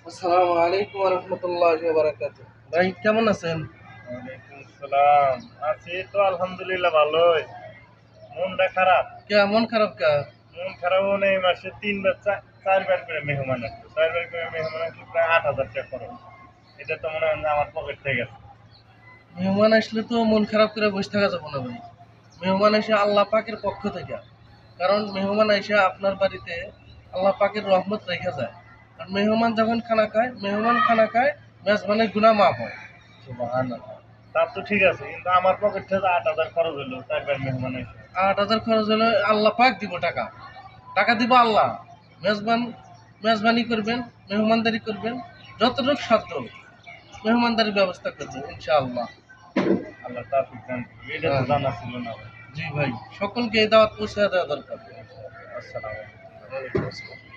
আসসালামু আলাইকুম ওয়া রাহমাতুল্লাহি ওয়া বারাকাতুহু। ভাই কেমন আছেন? ওয়ালাইকুম আসসালাম। আছি তো আলহামদুলিল্লাহ ভালোই। মনটা খারাপ। মন খারাপ কা? মন খারাপ মানে এই মাসে ৩ বার ৪ বার করে মেহমান আসছে। ৪ বার করে মেহমান আসলে প্রায় ৮,০০০ টাকা খরচ। এটা তো মনে হয় যে আমার পকেট থেকে গেছে। মেহমান আসলে তো মন খারাপ করে বসে থাকা যাবে না ভাই। মেহমান এসে আল্লাহ পাকের পক্ষ থেকে। কারণ মেহমান এসে আপনার বাড়িতে আল্লাহ পাকের রহমত রেখে যায়। আর মেহমান যখন খানা খায়, মেহমান খানা খায়, মেজবানের গুনাহ মাফ হয়। সুবহানাল্লাহ। তা তো ঠিক আছে, কিন্তু আমার পকেট থেকে ৮,০০০ খরচ হলো ৪ বার মেহমান এসে। ৮,০০০ খরচ হলে আল্লাহ পাক দিব টাকা। টাকা দিব আল্লাহ। মেজবান মেজবানি করবেন, মেহমানদারি করবেন, যতটুকু সাধ্য মেহমানদারির ব্যবস্থা করবেন ইনশাআল্লাহ। আল্লাহ তাওফিক দান করুক। এটা তো হ্যাঁ জানা ছিল না ভাই। জি ভাই, সকলকে এই দাওয়াত পৌঁছে দেওয়া দরকার। আসসালামু আলাইকুম। ওয়ালাইকুম আসসালাম।